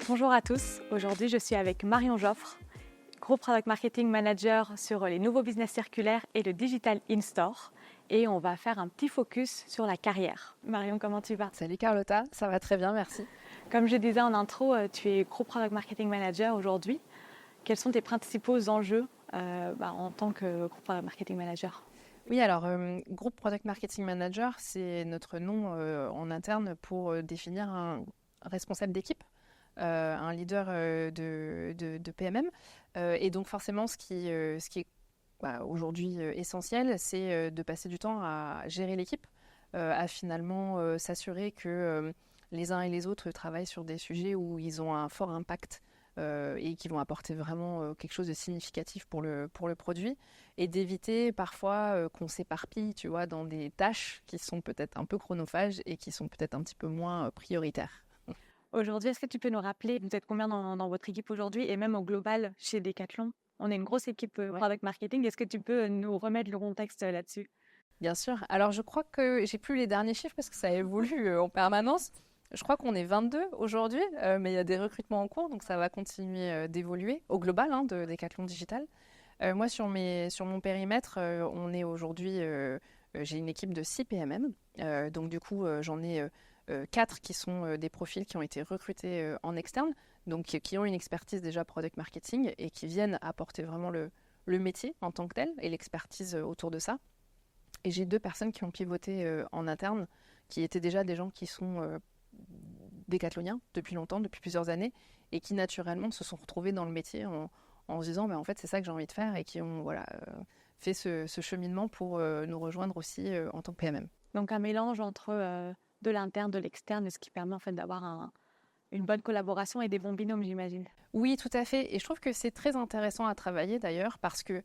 Bonjour à tous, aujourd'hui je suis avec Marion Joffre, Group Product Marketing Manager sur les nouveaux business circulaires et le Digital In-Store. Et on va faire un petit focus sur la carrière. Marion, comment tu vas? Salut Carlotta, ça va très bien, merci. Comme je disais en intro, tu es Group Product Marketing Manager aujourd'hui. Quels sont tes principaux enjeux en tant que Group Product Marketing Manager? Oui, alors Group Product Marketing Manager, c'est notre nom en interne pour définir un responsable d'équipe, un leader de PMM. Et donc forcément, ce qui est aujourd'hui essentiel, c'est de passer du temps à gérer l'équipe, à finalement s'assurer que les uns et les autres travaillent sur des sujets où ils ont un fort impact et qui vont apporter vraiment quelque chose de significatif pour le produit, et d'éviter parfois qu'on s'éparpille, tu vois, dans des tâches qui sont peut-être un peu chronophages et qui sont peut-être un petit peu moins prioritaires. Aujourd'hui, est-ce que tu peux nous rappeler, vous êtes combien dans votre équipe aujourd'hui et même au global chez Decathlon? On est une grosse équipe Product Marketing. Est-ce que tu peux nous remettre le contexte là-dessus? Bien sûr. Alors, je crois que j'ai plus les derniers chiffres parce que ça évolue en permanence. Je crois qu'on est 22 aujourd'hui, mais il y a des recrutements en cours, donc ça va continuer d'évoluer au global de Decathlon Digital. Moi, sur mon périmètre, on est aujourd'hui, j'ai une équipe de 6 PMM. Donc, du coup, j'en ai 4 qui sont des profils qui ont été recrutés en externe, donc qui ont une expertise déjà product marketing et qui viennent apporter vraiment le métier en tant que tel et l'expertise autour de ça. Et j'ai 2 personnes qui ont pivoté en interne, qui étaient déjà des gens qui sont décathloniens depuis longtemps, depuis plusieurs années, et qui naturellement se sont retrouvés dans le métier en se disant en fait c'est ça que j'ai envie de faire, et qui ont fait ce cheminement pour nous rejoindre aussi en tant que PMM. Donc un mélange entre de l'interne, de l'externe, et ce qui permet en fait d'avoir une bonne collaboration et des bons binômes, j'imagine. Oui, tout à fait. Et je trouve que c'est très intéressant à travailler d'ailleurs parce que,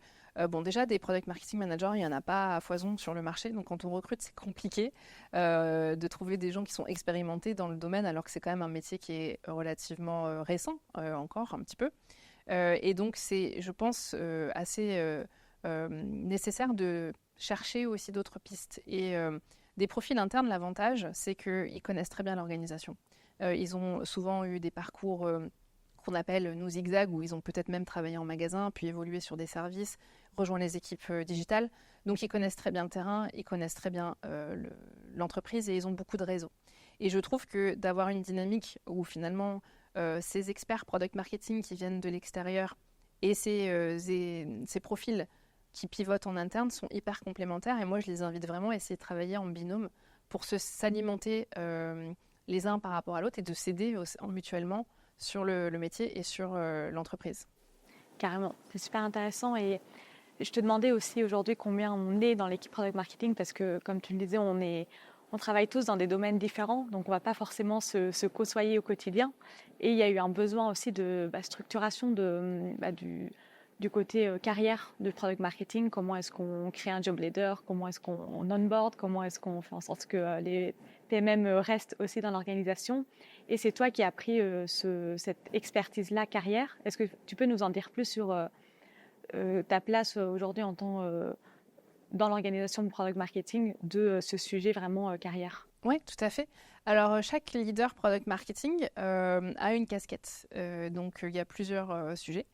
déjà, des product marketing managers, il n'y en a pas à foison sur le marché. Donc, quand on recrute, c'est compliqué de trouver des gens qui sont expérimentés dans le domaine, alors que c'est quand même un métier qui est relativement récent, encore un petit peu. Et donc, c'est, je pense, assez nécessaire de chercher aussi d'autres pistes. Et des profils internes, l'avantage, c'est qu'ils connaissent très bien l'organisation. Ils ont souvent eu des parcours qu'on appelle nous zigzag, où ils ont peut-être même travaillé en magasin, puis évolué sur des services, rejoint les équipes digitales. Donc ils connaissent très bien le terrain, ils connaissent très bien l'entreprise, et ils ont beaucoup de réseaux. Et je trouve que d'avoir une dynamique où finalement ces experts product marketing qui viennent de l'extérieur et ces profils qui pivotent en interne sont hyper complémentaires, et moi je les invite vraiment à essayer de travailler en binôme pour s'alimenter les uns par rapport à l'autre, et de s'aider mutuellement sur le métier et sur l'entreprise. Carrément, c'est super intéressant. Et je te demandais aussi aujourd'hui combien on est dans l'équipe Product Marketing, parce que comme tu le disais, on travaille tous dans des domaines différents, donc on ne va pas forcément se côtoyer au quotidien. Et il y a eu un besoin aussi de structuration du côté carrière de Product Marketing. Comment est-ce qu'on crée un job leader? Comment est-ce qu'on onboard? Comment est-ce qu'on fait en sorte que les PMM restent aussi dans l'organisation? Et c'est toi qui as pris cette expertise-là carrière. Est-ce que tu peux nous en dire plus sur ta place aujourd'hui dans l'organisation de Product Marketing de ce sujet vraiment carrière? Oui, tout à fait. Alors, chaque leader product marketing a une casquette. Donc, il y a plusieurs sujets.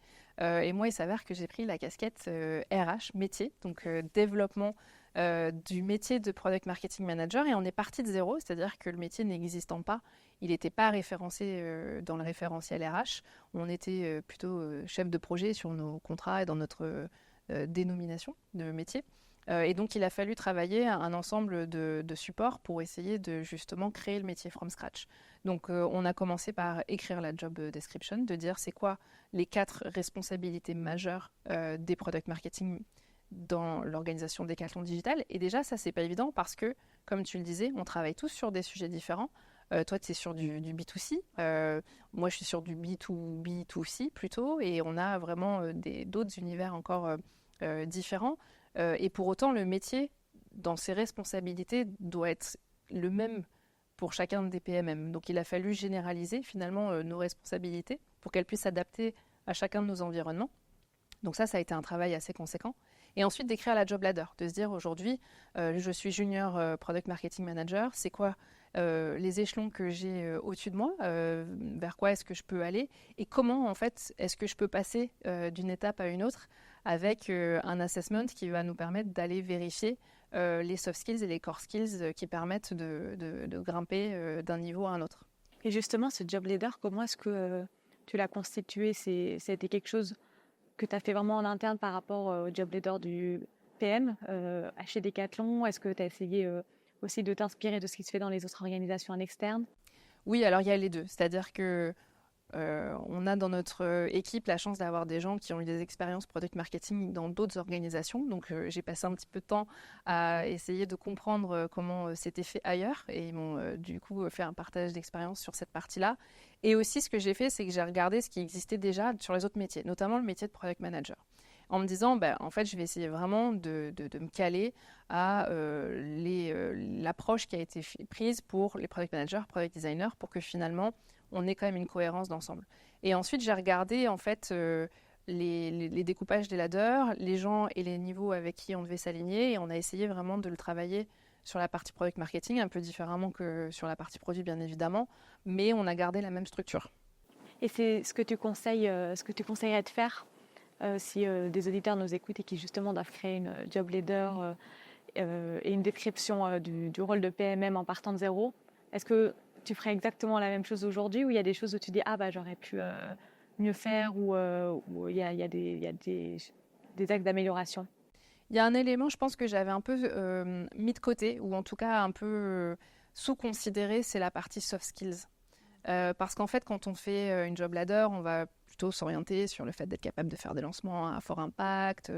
Et moi, il s'avère que j'ai pris la casquette RH, métier, donc développement du métier de product marketing manager. Et on est parti de zéro, c'est-à-dire que le métier n'existant pas, il n'était pas référencé dans le référentiel RH. On était plutôt chef de projet sur nos contrats et dans notre dénomination de métier. Et donc, il a fallu travailler un ensemble de supports pour essayer de justement créer le métier from scratch. Donc, on a commencé par écrire la job description, de dire c'est quoi les 4 responsabilités majeures des product marketing dans l'organisation Decathlon Digital. Et déjà, ça, c'est pas évident parce que, comme tu le disais, on travaille tous sur des sujets différents. Toi, tu es sur du B2C. Moi, je suis sur du B2B2C plutôt. Et on a vraiment d'autres univers encore différents. Et pour autant, le métier, dans ses responsabilités, doit être le même pour chacun des PMM. Donc, il a fallu généraliser finalement nos responsabilités pour qu'elles puissent s'adapter à chacun de nos environnements. Donc ça a été un travail assez conséquent. Et ensuite d'écrire la job ladder, de se dire aujourd'hui, je suis junior product marketing manager, c'est quoi les échelons que j'ai au-dessus de moi, vers quoi est-ce que je peux aller et comment en fait est-ce que je peux passer d'une étape à une autre avec un assessment qui va nous permettre d'aller vérifier les soft skills et les core skills qui permettent de grimper d'un niveau à un autre. Et justement, ce job leader, comment est-ce que tu l'as constitué? C'était quelque chose que tu as fait vraiment en interne par rapport au job leader du PM chez Decathlon? Est-ce que tu as essayé aussi de t'inspirer de ce qui se fait dans les autres organisations en externe? Oui, alors il y a les deux. C'est-à-dire que on a dans notre équipe la chance d'avoir des gens qui ont eu des expériences product marketing dans d'autres organisations. Donc, j'ai passé un petit peu de temps à essayer de comprendre comment c'était fait ailleurs. Et ils m'ont du coup fait un partage d'expérience sur cette partie-là. Et aussi, ce que j'ai fait, c'est que j'ai regardé ce qui existait déjà sur les autres métiers, notamment le métier de product manager. En me disant, en fait, je vais essayer vraiment de me caler à l'approche qui a été prise pour les product managers, product designers, pour que finalement, on ait quand même une cohérence d'ensemble. Et ensuite, j'ai regardé en fait les découpages des ladders, les gens et les niveaux avec qui on devait s'aligner, et on a essayé vraiment de le travailler sur la partie product marketing, un peu différemment que sur la partie produit, bien évidemment, mais on a gardé la même structure. Et c'est ce que tu conseillerais de faire si des auditeurs nous écoutent et qui justement doivent créer une job leader et une description du rôle de PMM en partant de zéro. Est-ce que tu ferais exactement la même chose aujourd'hui ou il y a des choses où tu dis j'aurais pu mieux faire ou il y a des axes d'amélioration? Il y a un élément, je pense que j'avais un peu mis de côté, ou en tout cas un peu sous-considéré, c'est la partie soft skills. Parce qu'en fait, quand on fait une job ladder, on va plutôt s'orienter sur le fait d'être capable de faire des lancements à fort impact,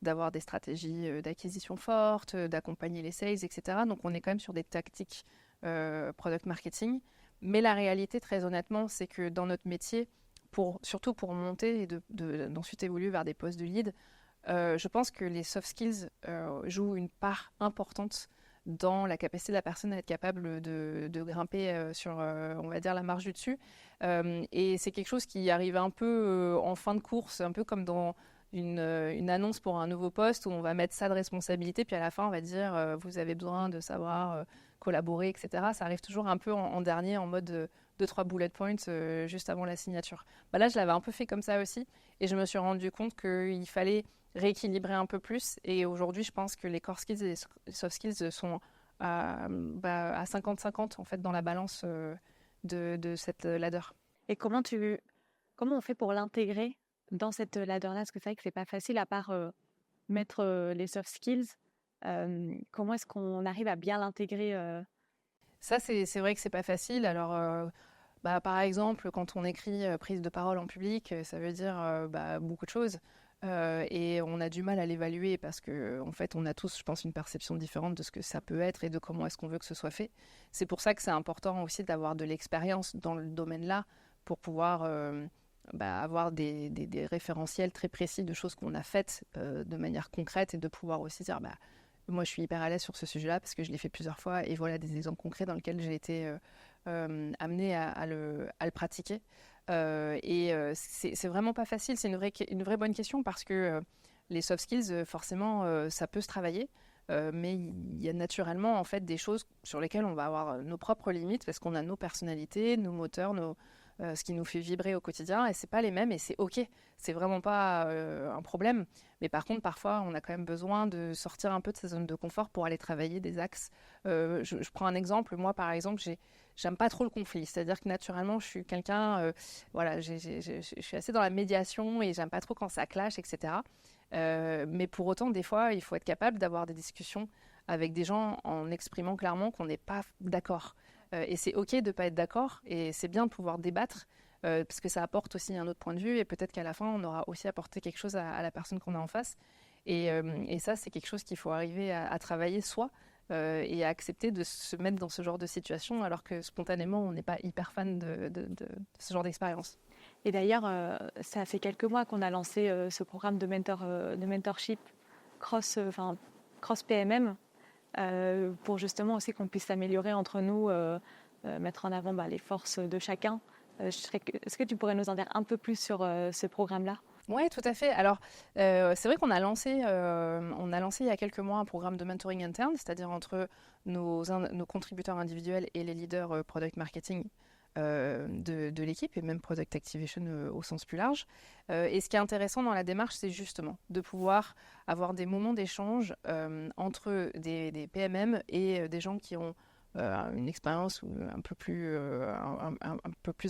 d'avoir des stratégies d'acquisition fortes, d'accompagner les sales, etc. Donc on est quand même sur des tactiques product marketing. Mais la réalité, très honnêtement, c'est que dans notre métier, surtout pour monter et d'ensuite évoluer vers des postes de lead, je pense que les soft skills jouent une part importante dans la capacité de la personne à être capable de grimper sur, on va dire, la marge du dessus. Et c'est quelque chose qui arrive un peu en fin de course, un peu comme dans une annonce pour un nouveau poste où on va mettre ça de responsabilité, puis à la fin, on va dire vous avez besoin de savoir collaborer, etc. Ça arrive toujours un peu en dernier, en mode 2-3 bullet points juste avant la signature. Là, je l'avais un peu fait comme ça aussi, et je me suis rendu compte qu'il fallait rééquilibrer un peu plus. Et aujourd'hui, je pense que les core skills et les soft skills sont à 50-50 en fait dans la balance de cette ladder. Et comment on fait pour l'intégrer dans cette ladder-là? Parce que c'est vrai que c'est pas facile à part mettre les soft skills. Comment est-ce qu'on arrive à bien l'intégrer Ça, c'est vrai que c'est pas facile. Alors, par exemple, quand on écrit prise de parole en public, ça veut dire beaucoup de choses. Et on a du mal à l'évaluer parce que en fait, on a tous, je pense, une perception différente de ce que ça peut être et de comment est-ce qu'on veut que ce soit fait. C'est pour ça que c'est important aussi d'avoir de l'expérience dans le domaine-là pour pouvoir avoir des référentiels très précis de choses qu'on a faites de manière concrète et de pouvoir aussi dire moi, je suis hyper à l'aise sur ce sujet-là parce que je l'ai fait plusieurs fois et voilà des exemples concrets dans lesquels j'ai été amenée à le pratiquer. C'est vraiment pas facile, c'est une vraie bonne question parce que les soft skills, forcément, ça peut se travailler. Mais il y a naturellement en fait des choses sur lesquelles on va avoir nos propres limites parce qu'on a nos personnalités, nos moteurs, ce qui nous fait vibrer au quotidien et c'est pas les mêmes et c'est ok, c'est vraiment pas un problème. Mais par contre, parfois, on a quand même besoin de sortir un peu de sa zone de confort pour aller travailler des axes. Je prends un exemple. Moi, par exemple, j'aime pas trop le conflit. C'est-à-dire que naturellement, je suis quelqu'un, je suis assez dans la médiation et j'aime pas trop quand ça clash, etc. Mais pour autant, des fois, il faut être capable d'avoir des discussions avec des gens en exprimant clairement qu'on n'est pas d'accord. Et c'est ok de ne pas être d'accord et c'est bien de pouvoir débattre parce que ça apporte aussi un autre point de vue et peut-être qu'à la fin, on aura aussi apporté quelque chose à la personne qu'on a en face. Et ça, c'est quelque chose qu'il faut arriver à travailler soi et à accepter de se mettre dans ce genre de situation alors que spontanément, on n'est pas hyper fan de ce genre d'expérience. Et d'ailleurs, ça fait quelques mois qu'on a lancé ce programme de mentorship cross PMM pour justement aussi qu'on puisse s'améliorer entre nous, mettre en avant les forces de chacun. Est-ce que tu pourrais nous en dire un peu plus sur ce programme-là? Oui, tout à fait. Alors, c'est vrai qu'on a lancé il y a quelques mois un programme de mentoring interne, c'est-à-dire entre nos contributeurs individuels et les leaders product marketing de l'équipe et même product activation au sens plus large. Et ce qui est intéressant dans la démarche, c'est justement de pouvoir avoir des moments d'échange entre des PMM et des gens qui ont une expérience un peu plus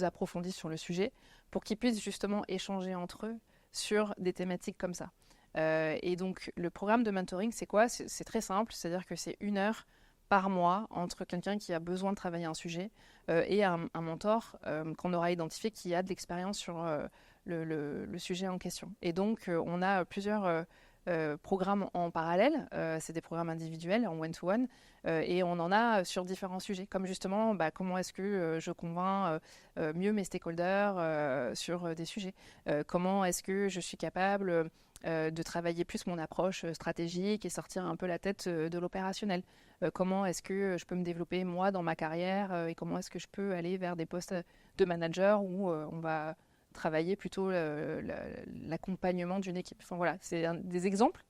approfondie sur le sujet pour qu'ils puissent justement échanger entre eux sur des thématiques comme ça. Et donc, le programme de mentoring, c'est quoi? C'est très simple, c'est-à-dire que c'est 1 heure par mois entre quelqu'un qui a besoin de travailler un sujet et un mentor qu'on aura identifié qui a de l'expérience sur le sujet en question. Et donc, on a plusieurs programmes en parallèle. C'est des programmes individuels en one-to-one et on en a sur différents sujets, comme justement comment est-ce que je convainc mieux mes stakeholders sur des sujets. Comment est-ce que je suis capable de travailler plus mon approche stratégique et sortir un peu la tête de l'opérationnel. Comment est-ce que je peux me développer moi dans ma carrière et comment est-ce que je peux aller vers des postes de manager où on va travailler plutôt l'accompagnement d'une équipe. Enfin voilà, c'est des exemples.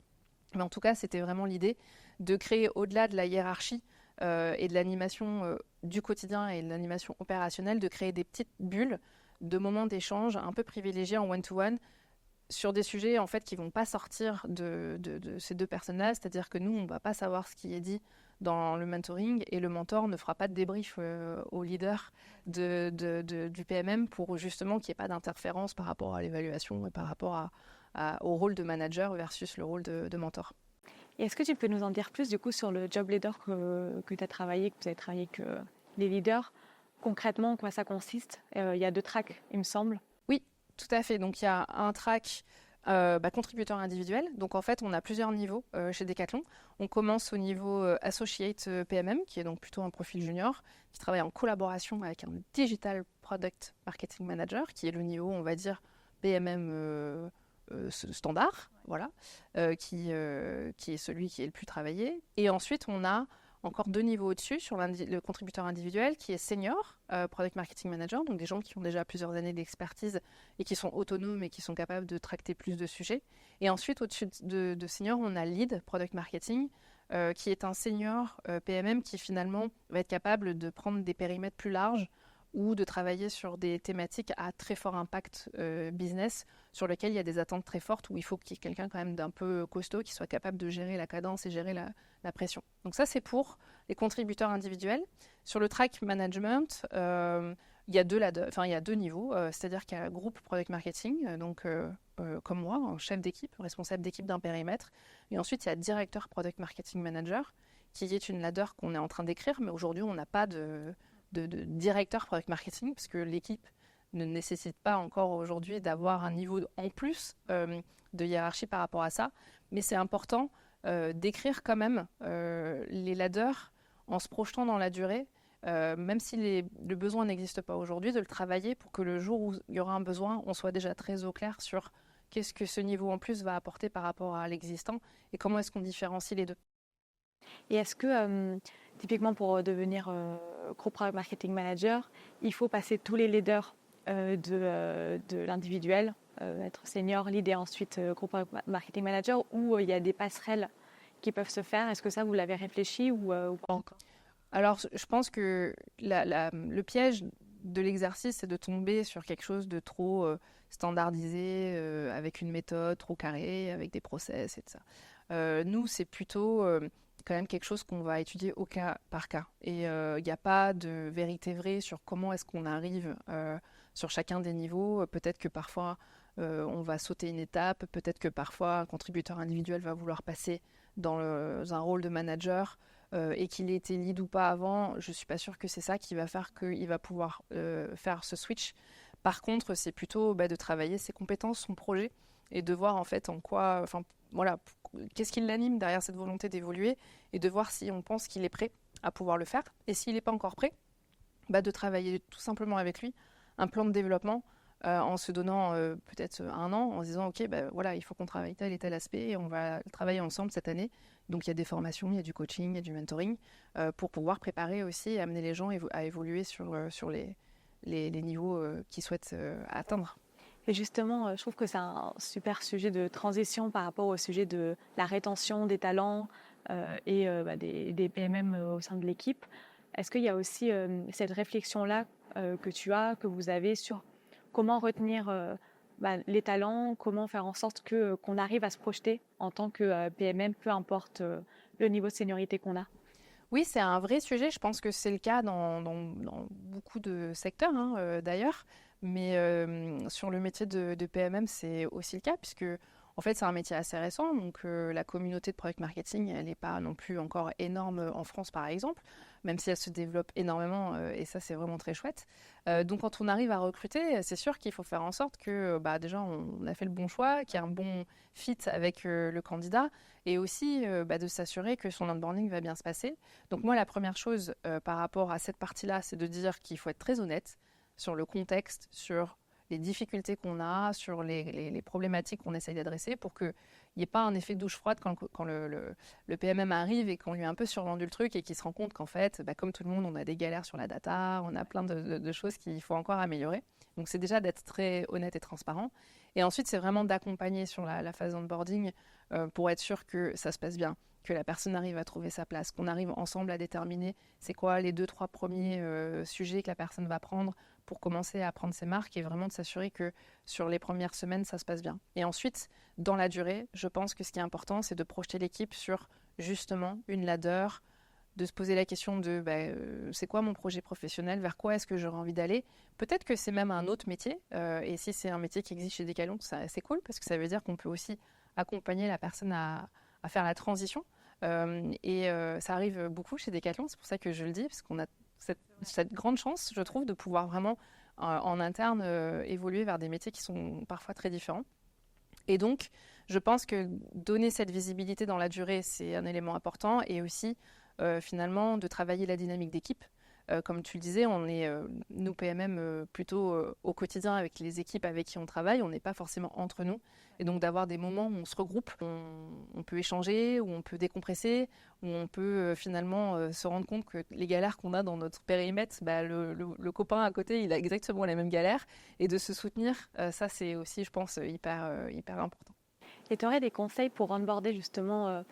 Mais en tout cas, c'était vraiment l'idée de créer au-delà de la hiérarchie et de l'animation du quotidien et de l'animation opérationnelle, de créer des petites bulles de moments d'échange un peu privilégiés en one-to-one sur des sujets en fait qui vont pas sortir de ces deux personnes-là, c'est-à-dire que nous, on va pas savoir ce qui est dit dans le mentoring et le mentor ne fera pas de débrief au leader du PMM pour justement qu'il n'y ait pas d'interférence par rapport à l'évaluation et par rapport au rôle de manager versus le rôle de mentor. Et est-ce que tu peux nous en dire plus du coup sur le job leader que tu as travaillé, que vous avez travaillé avec les leaders? Concrètement, en quoi ça consiste? Il y a 2 tracks, il me semble. Oui, tout à fait. Donc il y a un track contributeur individuel. Donc en fait, on a plusieurs niveaux chez Decathlon. On commence au niveau associate PMM, qui est donc plutôt un profil junior, qui travaille en collaboration avec un digital product marketing manager, qui est le niveau, on va dire, PMM standard, voilà, qui est celui qui est le plus travaillé. Et ensuite, on a encore 2 niveaux au-dessus sur le contributeur individuel qui est senior, product marketing manager, donc des gens qui ont déjà plusieurs années d'expertise et qui sont autonomes et qui sont capables de tracter plus de sujets. Et ensuite, au-dessus de senior, on a lead product marketing, qui est un senior PMM qui finalement va être capable de prendre des périmètres plus larges ou de travailler sur des thématiques à très fort impact business, sur lesquelles il y a des attentes très fortes, où il faut qu'il y ait quelqu'un quand même d'un peu costaud qui soit capable de gérer la cadence et gérer la pression. Donc ça, c'est pour les contributeurs individuels. Sur le track management, il y a deux niveaux, c'est-à-dire qu'il y a groupe product marketing, comme moi, un chef d'équipe, responsable d'équipe d'un périmètre, et ensuite il y a directeur product marketing manager, qui est une ladder qu'on est en train d'écrire, mais aujourd'hui on n'a pas de directeur product marketing, parce que l'équipe ne nécessite pas encore aujourd'hui d'avoir un niveau en plus de hiérarchie par rapport à ça, mais c'est important d'écrire quand même les ladders en se projetant dans la durée, même si le besoin n'existe pas aujourd'hui, de le travailler pour que le jour où il y aura un besoin, on soit déjà très au clair sur qu'est-ce que ce niveau en plus va apporter par rapport à l'existant et comment est-ce qu'on différencie les deux. Et est-ce que, typiquement pour devenir Group Product Marketing Manager, il faut passer tous les leaders de l'individuel, être senior, lead et ensuite Group Product Marketing Manager, ou il y a des passerelles qui peuvent se faire? Est-ce que ça, vous l'avez réfléchi ou pas encore? Alors, je pense que le piège de l'exercice, c'est de tomber sur quelque chose de trop standardisé, avec une méthode trop carrée, avec des process et tout ça. Nous, c'est plutôt quand même quelque chose qu'on va étudier au cas par cas. Et il n'y a pas de vérité vraie sur comment est-ce qu'on arrive sur chacun des niveaux. Peut-être que parfois, on va sauter une étape. Peut-être que parfois, un contributeur individuel va vouloir passer dans un rôle de manager et qu'il ait été lead ou pas avant. Je ne suis pas sûre que c'est ça qui va faire qu'il va pouvoir faire ce switch. Par contre, c'est plutôt de travailler ses compétences, son projet, et de voir en fait en quoi, enfin voilà, qu'est-ce qui l'anime derrière cette volonté d'évoluer, et de voir si on pense qu'il est prêt à pouvoir le faire. Et s'il n'est pas encore prêt, de travailler tout simplement avec lui un plan de développement en se donnant peut-être 1 an, en se disant ok, voilà, il faut qu'on travaille tel et tel aspect et on va travailler ensemble cette année. Donc il y a des formations, il y a du coaching, il y a du mentoring pour pouvoir préparer aussi et amener les gens à évoluer sur les niveaux qu'ils souhaitent atteindre. Et justement, je trouve que c'est un super sujet de transition par rapport au sujet de la rétention des talents des PMM au sein de l'équipe. Est-ce qu'il y a aussi cette réflexion-là que vous avez sur comment retenir les talents, comment faire en sorte qu'on arrive à se projeter en tant que PMM, peu importe le niveau de seniorité qu'on a? Oui, c'est un vrai sujet. Je pense que c'est le cas dans beaucoup de secteurs, hein, d'ailleurs. Mais sur le métier de PMM, c'est aussi le cas, puisque en fait, c'est un métier assez récent. Donc, la communauté de product marketing, elle n'est pas non plus encore énorme en France, par exemple, même si elle se développe énormément. Et ça, c'est vraiment très chouette. Donc, quand on arrive à recruter, c'est sûr qu'il faut faire en sorte que déjà, on a fait le bon choix, qu'il y ait un bon fit avec le candidat, et aussi de s'assurer que son onboarding va bien se passer. Donc moi, la première chose par rapport à cette partie-là, c'est de dire qu'il faut être très honnête sur le contexte, sur les difficultés qu'on a, sur les problématiques qu'on essaye d'adresser pour qu'il n'y ait pas un effet douche froide quand le PMM arrive et qu'on lui a un peu survendu le truc et qu'il se rend compte qu'en fait, comme tout le monde, on a des galères sur la data, on a plein de choses qu'il faut encore améliorer. Donc c'est déjà d'être très honnête et transparent. Et ensuite, c'est vraiment d'accompagner sur la phase onboarding pour être sûr que ça se passe bien, que la personne arrive à trouver sa place, qu'on arrive ensemble à déterminer c'est quoi les 2-3 premiers sujets que la personne va prendre pour commencer à prendre ses marques et vraiment de s'assurer que sur les premières semaines, ça se passe bien. Et ensuite, dans la durée, je pense que ce qui est important, c'est de projeter l'équipe sur justement une ladder, de se poser la question de c'est quoi mon projet professionnel, vers quoi est-ce que j'aurais envie d'aller. Peut-être que c'est même un autre métier, et si c'est un métier qui existe chez Decathlon, c'est cool, parce que ça veut dire qu'on peut aussi accompagner la personne à faire la transition. Ça arrive beaucoup chez Decathlon, c'est pour ça que je le dis, parce qu'on a cette grande chance, je trouve, de pouvoir vraiment en interne évoluer vers des métiers qui sont parfois très différents. Et donc, je pense que donner cette visibilité dans la durée, c'est un élément important, et aussi finalement de travailler la dynamique d'équipe. Comme tu le disais, on est, nous PMM, plutôt au quotidien avec les équipes avec qui on travaille, on n'est pas forcément entre nous. Et donc d'avoir des moments où on se regroupe, on peut échanger, où on peut décompresser, où on peut finalement se rendre compte que les galères qu'on a dans notre périmètre, le copain à côté, il a exactement les mêmes galères. Et de se soutenir, ça c'est aussi, je pense, hyper important. Et tu aurais des conseils pour onboarder justement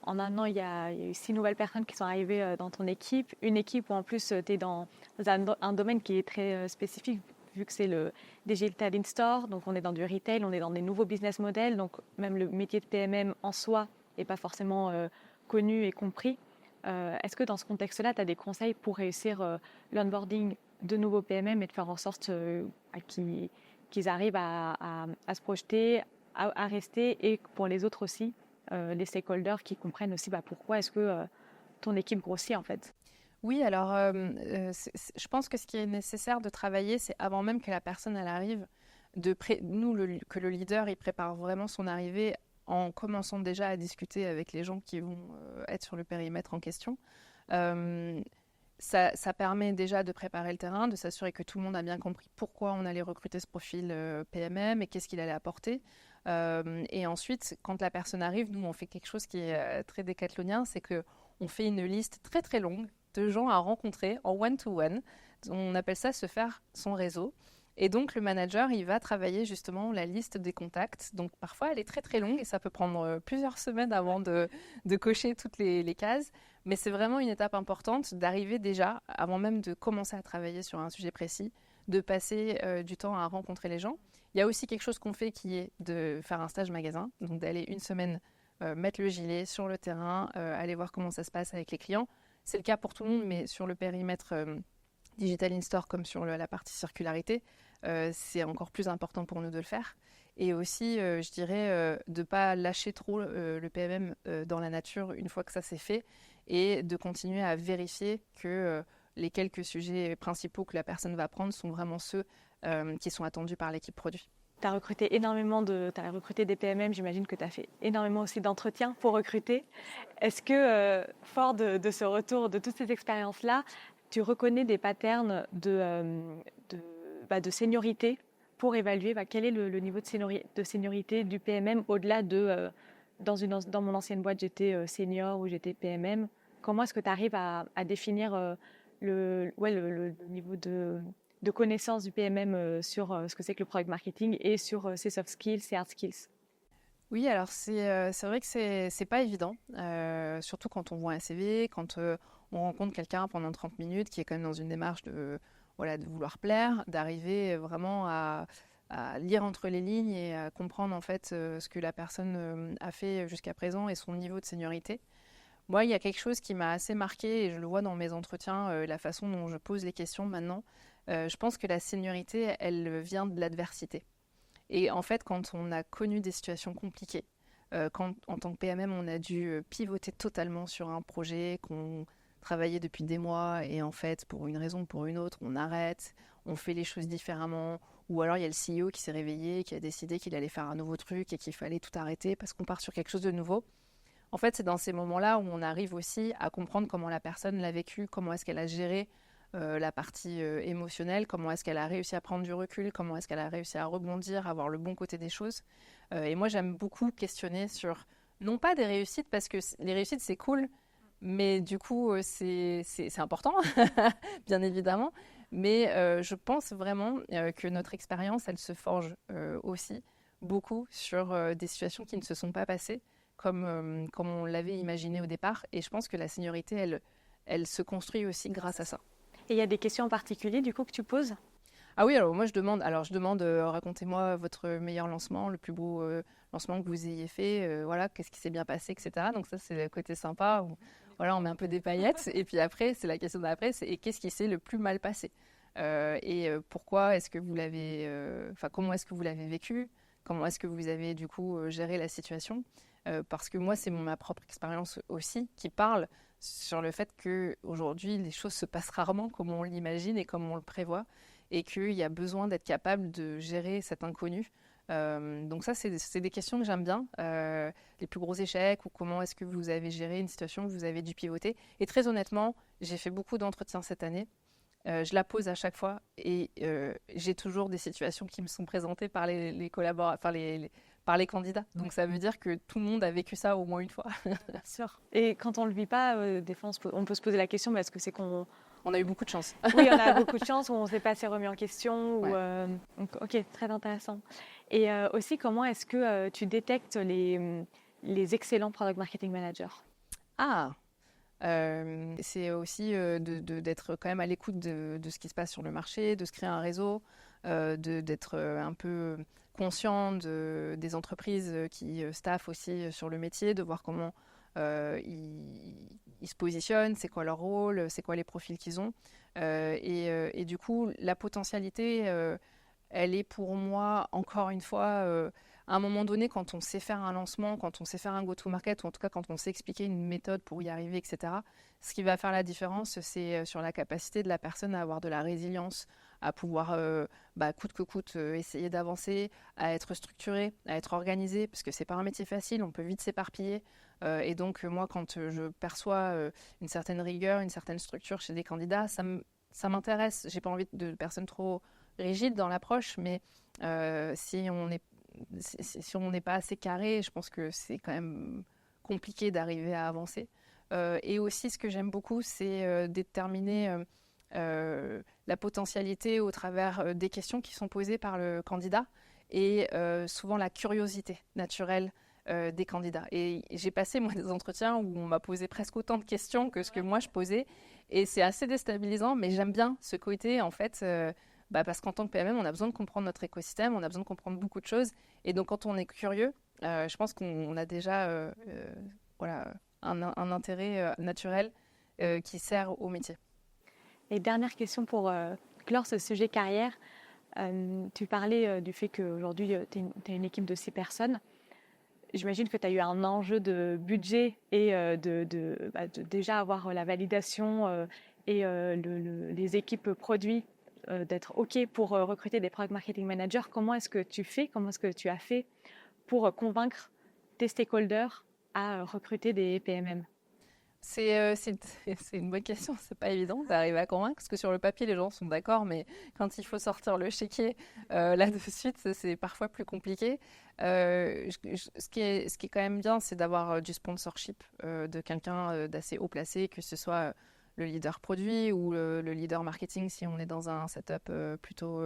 en un an, il y a eu 6 nouvelles personnes qui sont arrivées dans ton équipe. Une équipe où en plus tu es dans un domaine qui est très spécifique vu que c'est le Digital In-Store. Donc on est dans du retail, on est dans des nouveaux business models. Donc même le métier de PMM en soi n'est pas forcément connu et compris. Est-ce que dans ce contexte-là, tu as des conseils pour réussir l'onboarding de nouveaux PMM et de faire en sorte qu'ils arrivent à se projeter, à rester et pour les autres aussi les stakeholders qui comprennent aussi pourquoi est-ce que ton équipe grossit en fait. Oui, alors je pense que ce qui est nécessaire de travailler, c'est avant même que la personne elle arrive, que le leader il prépare vraiment son arrivée en commençant déjà à discuter avec les gens qui vont être sur le périmètre en question. Ça permet déjà de préparer le terrain, de s'assurer que tout le monde a bien compris pourquoi on allait recruter ce profil PMM et qu'est-ce qu'il allait apporter. Et ensuite, quand la personne arrive, nous, on fait quelque chose qui est très décathlonien, c'est qu'on fait une liste très très longue de gens à rencontrer en one-to-one. On appelle ça se faire son réseau. Et donc, le manager, il va travailler justement la liste des contacts. Donc, parfois, elle est très très longue et ça peut prendre plusieurs semaines avant de cocher toutes les cases. Mais c'est vraiment une étape importante d'arriver déjà, avant même de commencer à travailler sur un sujet précis, de passer du temps à rencontrer les gens. Il y a aussi quelque chose qu'on fait qui est de faire un stage magasin, donc d'aller une semaine mettre le gilet sur le terrain, aller voir comment ça se passe avec les clients. C'est le cas pour tout le monde, mais sur le périmètre Digital In-Store comme sur la partie circularité, c'est encore plus important pour nous de le faire. Et aussi, je dirais, de ne pas lâcher trop le PMM dans la nature une fois que ça s'est fait et de continuer à vérifier que les quelques sujets principaux que la personne va prendre sont vraiment ceux qui sont attendus par l'équipe produit. Tu as recruté t'as recruté des PMM, j'imagine que tu as fait énormément aussi d'entretiens pour recruter. Est-ce que, fort de ce retour, de toutes ces expériences-là, tu reconnais des patterns de seniorité pour évaluer quel est le niveau de seniorité du PMM au-delà de dans mon ancienne boîte, j'étais senior ou j'étais PMM. Comment est-ce que tu arrives à définir le niveau de de connaissance du PMM sur ce que c'est que le product marketing et sur ses soft skills, ses hard skills. Oui, alors c'est vrai que c'est pas évident, surtout quand on voit un CV, quand on rencontre quelqu'un pendant 30 minutes qui est quand même dans une démarche voilà, de vouloir plaire, d'arriver vraiment à lire entre les lignes et à comprendre en fait ce que la personne a fait jusqu'à présent et son niveau de seniorité. Moi, il y a quelque chose qui m'a assez marqué et je le vois dans mes entretiens, la façon dont je pose les questions maintenant. Je pense que la seniorité, elle vient de l'adversité. Et en fait, quand on a connu des situations compliquées, quand en tant que PMM, on a dû pivoter totalement sur un projet qu'on travaillait depuis des mois et en fait, pour une raison ou pour une autre, on arrête, on fait les choses différemment, ou alors il y a le CEO qui s'est réveillé, qui a décidé qu'il allait faire un nouveau truc et qu'il fallait tout arrêter parce qu'on part sur quelque chose de nouveau. En fait, c'est dans ces moments-là où on arrive aussi à comprendre comment la personne l'a vécu, comment est-ce qu'elle a géré la partie émotionnelle, comment est-ce qu'elle a réussi à prendre du recul, comment est-ce qu'elle a réussi à rebondir, à voir le bon côté des choses. Et moi, j'aime beaucoup questionner sur, non pas des réussites, parce que les réussites, c'est cool, mais du coup, c'est important, bien évidemment. Mais je pense vraiment que notre expérience, elle se forge aussi beaucoup sur des situations qui ne se sont pas passées comme on l'avait imaginé au départ. Et je pense que la seniorité, elle se construit aussi grâce à ça. Et il y a des questions en particulier du coup que tu poses? Ah oui, alors moi je demande, racontez-moi votre meilleur lancement, le plus beau lancement que vous ayez fait, voilà, qu'est-ce qui s'est bien passé, etc. Donc ça c'est le côté sympa où voilà, on met un peu des paillettes. Et puis après, c'est la question d'après, c'est et qu'est-ce qui s'est le plus mal passé pourquoi est-ce que vous l'avez, comment est-ce que vous l'avez vécu, comment est-ce que vous avez du coup géré la situation. Parce que moi, c'est ma propre expérience aussi qui parle sur le fait qu'aujourd'hui, les choses se passent rarement comme on l'imagine et comme on le prévoit, et qu'il y a besoin d'être capable de gérer cet inconnu. Donc ça, c'est des questions que j'aime bien. Les plus gros échecs ou comment est-ce que vous avez géré une situation où vous avez dû pivoter. Et très honnêtement, j'ai fait beaucoup d'entretiens cette année. Je la pose à chaque fois et j'ai toujours des situations qui me sont présentées par les collaborateurs, par les candidats. Donc ça veut dire que tout le monde a vécu ça au moins une fois. Bien sûr. Et quand on ne le vit pas, des fois on peut se poser la question, mais est-ce que c'est qu'on... On a eu beaucoup de chance. Oui, on a beaucoup de chance, ou on ne s'est pas assez remis en question. Ouais. Donc, ok, très intéressant. Et aussi, comment est-ce que tu détectes les excellents product marketing managers? Ah, c'est aussi d'être quand même à l'écoute de ce qui se passe sur le marché, de se créer un réseau, d'être un peu conscient des entreprises qui staffent aussi sur le métier, de voir comment ils se positionnent, c'est quoi leur rôle, c'est quoi les profils qu'ils ont. Et du coup, la potentialité, elle est pour moi, encore une fois, à un moment donné, quand on sait faire un lancement, quand on sait faire un go-to-market, ou en tout cas quand on sait expliquer une méthode pour y arriver, etc., ce qui va faire la différence, c'est sur la capacité de la personne à avoir de la résilience, à pouvoir, coûte que coûte, essayer d'avancer, à être structuré, à être organisé, parce que c'est pas un métier facile, on peut vite s'éparpiller. Et donc, moi, quand je perçois une certaine rigueur, une certaine structure chez des candidats, ça m'intéresse. J'ai pas envie de personnes trop rigides dans l'approche, mais si on n'est pas assez carré, je pense que c'est quand même compliqué d'arriver à avancer. Et aussi, ce que j'aime beaucoup, c'est déterminer la potentialité au travers des questions qui sont posées par le candidat et souvent la curiosité naturelle des candidats. Et j'ai passé, moi, des entretiens où on m'a posé presque autant de questions que ce que moi je posais. Et c'est assez déstabilisant, mais j'aime bien ce côté, en fait, parce qu'en tant que PMM, on a besoin de comprendre notre écosystème, on a besoin de comprendre beaucoup de choses. Et donc, quand on est curieux, je pense qu'on a déjà un intérêt naturel qui sert au métier. Et dernière question pour clore ce sujet carrière. Tu parlais du fait qu'aujourd'hui, tu es une équipe de 6 personnes. J'imagine que tu as eu un enjeu de budget et de déjà avoir la validation et les équipes produits d'être OK pour recruter des product marketing managers. Comment est-ce que tu fais, comment est-ce que tu as fait pour convaincre tes stakeholders à recruter des PMM? C'est une bonne question, c'est pas évident d'arriver à convaincre, parce que sur le papier, les gens sont d'accord, mais quand il faut sortir le chéquier là de suite, c'est parfois plus compliqué. Ce qui est quand même bien, c'est d'avoir du sponsorship de quelqu'un d'assez haut placé, que ce soit le leader produit ou le leader marketing si on est dans un setup plutôt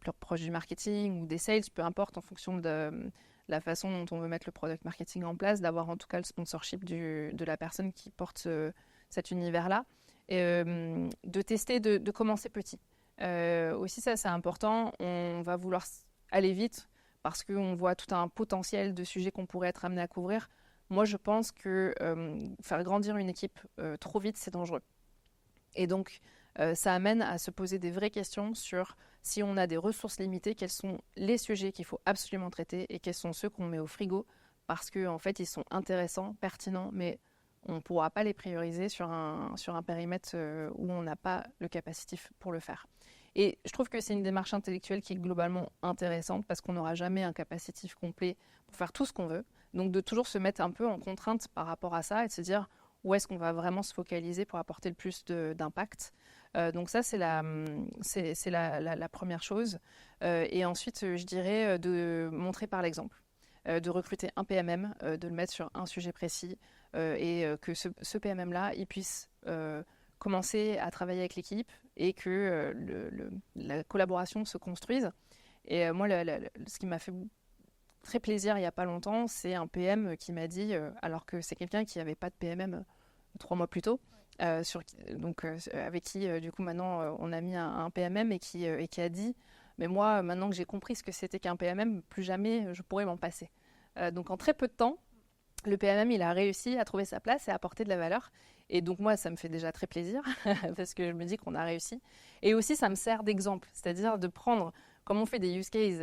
plus proche du marketing ou des sales, peu importe, en fonction de la façon dont on veut mettre le product marketing en place, d'avoir en tout cas le sponsorship de la personne qui porte cet univers-là. Et, de tester, de commencer petit. Aussi, ça, c'est important. On va vouloir aller vite parce qu'on voit tout un potentiel de sujets qu'on pourrait être amené à couvrir. Moi, je pense que faire grandir une équipe trop vite, c'est dangereux. Et donc, ça amène à se poser des vraies questions sur si on a des ressources limitées, quels sont les sujets qu'il faut absolument traiter et quels sont ceux qu'on met au frigo parce qu'en fait, ils sont intéressants, pertinents, mais on ne pourra pas les prioriser sur un périmètre où on n'a pas le capacitif pour le faire. Et je trouve que c'est une démarche intellectuelle qui est globalement intéressante parce qu'on n'aura jamais un capacitif complet pour faire tout ce qu'on veut. Donc de toujours se mettre un peu en contrainte par rapport à ça et de se dire où est-ce qu'on va vraiment se focaliser pour apporter le plus d'impact. Donc ça, c'est la première chose. Et ensuite, je dirais de montrer par l'exemple, de recruter un PMM, de le mettre sur un sujet précis et que ce PMM-là, il puisse commencer à travailler avec l'équipe et que la collaboration se construise. Et moi, ce qui m'a fait très plaisir il n'y a pas longtemps, c'est un PM qui m'a dit, alors que c'est quelqu'un qui n'avait pas de PMM 3 mois plus tôt, avec qui, du coup, maintenant, on a mis un PMM et qui a dit, mais moi, maintenant que j'ai compris ce que c'était qu'un PMM, plus jamais je pourrais m'en passer. Donc, en très peu de temps, le PMM, il a réussi à trouver sa place et à apporter de la valeur. Et donc, moi, ça me fait déjà très plaisir parce que je me dis qu'on a réussi. Et aussi, ça me sert d'exemple, c'est-à-dire de prendre, comme on fait des use cases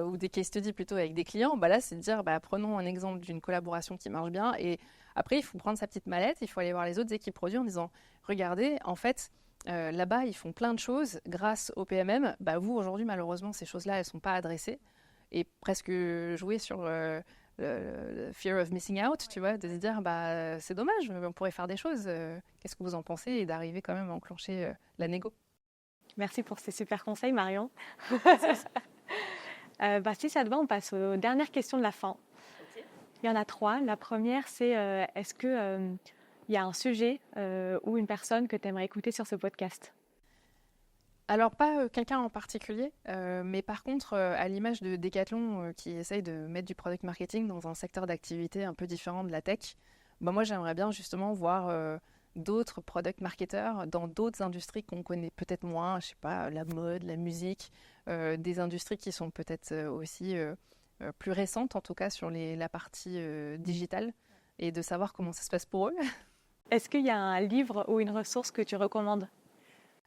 ou des case studies plutôt avec des clients, bah là, c'est de dire, prenons un exemple d'une collaboration qui marche bien. Et après, il faut prendre sa petite mallette, il faut aller voir les autres équipes produits en disant, regardez, en fait, là-bas, ils font plein de choses grâce au PMM. Vous, aujourd'hui, malheureusement, ces choses-là, elles ne sont pas adressées. Et presque jouer sur le fear of missing out, tu vois, de se dire c'est dommage, on pourrait faire des choses. Qu'est-ce que vous en pensez et d'arriver quand même à enclencher la négo. Merci pour ces super conseils, Marion. Si ça te va, on passe aux dernières questions de la fin. Okay. Il y en a 3. La première, c'est est-ce que il y a un sujet ou une personne que tu aimerais écouter sur ce podcast? Alors, pas quelqu'un en particulier, mais par contre, à l'image de Decathlon qui essaye de mettre du product marketing dans un secteur d'activité un peu différent de la tech, moi, j'aimerais bien justement voir d'autres product marketeurs dans d'autres industries qu'on connaît peut-être moins, je sais pas, la mode, la musique, des industries qui sont peut-être aussi plus récentes, en tout cas sur la partie digitale, et de savoir comment ça se passe pour eux. Est-ce qu'il y a un livre ou une ressource que tu recommandes?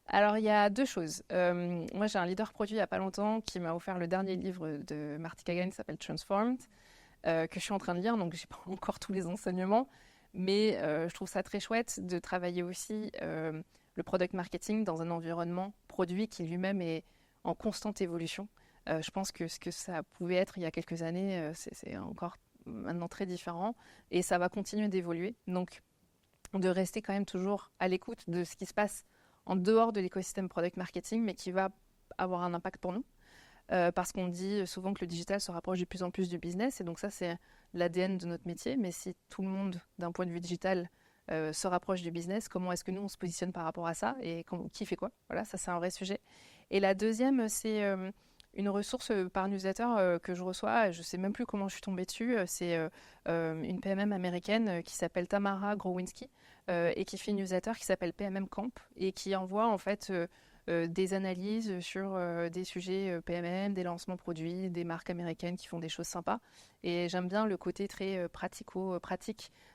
Alors, il y a 2 choses. Moi, j'ai un leader produit il n'y a pas longtemps qui m'a offert le dernier livre de Marty Kagan qui s'appelle Transformed, que je suis en train de lire, donc je n'ai pas encore tous les enseignements, mais je trouve ça très chouette de travailler aussi le product marketing dans un environnement produit qui lui-même est en constante évolution. Je pense que ce que ça pouvait être il y a quelques années, c'est encore maintenant très différent et ça va continuer d'évoluer. Donc, de rester quand même toujours à l'écoute de ce qui se passe en dehors de l'écosystème product marketing, mais qui va avoir un impact pour nous. Parce qu'on dit souvent que le digital se rapproche de plus en plus du business, et donc ça, c'est l'ADN de notre métier. Mais si tout le monde, d'un point de vue digital, se rapproche du business, comment est-ce que nous, on se positionne par rapport à ça, et qui fait quoi? Voilà, ça, c'est un vrai sujet. Et la deuxième, c'est une ressource par newsletter que je reçois, je ne sais même plus comment je suis tombée dessus, c'est une PMM américaine qui s'appelle Tamara Growinski, et qui fait une newsletter qui s'appelle PMM Camp et qui envoie en fait des analyses sur des sujets PMM, des lancements produits, des marques américaines qui font des choses sympas. Et j'aime bien le côté très pratique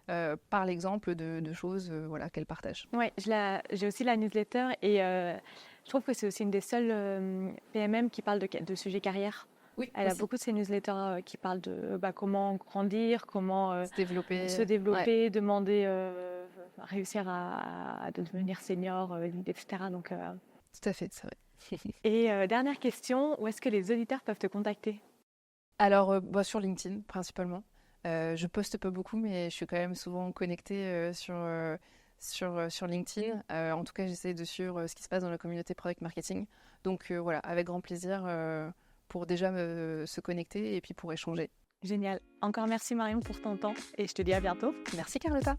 par l'exemple de choses qu'elle partage. Oui, j'ai aussi la newsletter et je trouve que c'est aussi une des seules PMM qui parle de sujets carrière. Oui, elle aussi. a beaucoup de ces newsletters qui parlent de comment grandir, comment se développer, ouais. Demander, réussir à devenir senior, etc. Donc, tout à fait, c'est vrai. Et dernière question, où est-ce que les auditeurs peuvent te contacter? Alors, sur LinkedIn principalement. Je poste pas beaucoup, mais je suis quand même souvent connectée sur LinkedIn. En tout cas, j'essaie de suivre ce qui se passe dans la communauté Product Marketing. Donc voilà, avec grand plaisir pour déjà se connecter et puis pour échanger. Génial. Encore merci Marion pour ton temps et je te dis à bientôt. Merci Carlotta.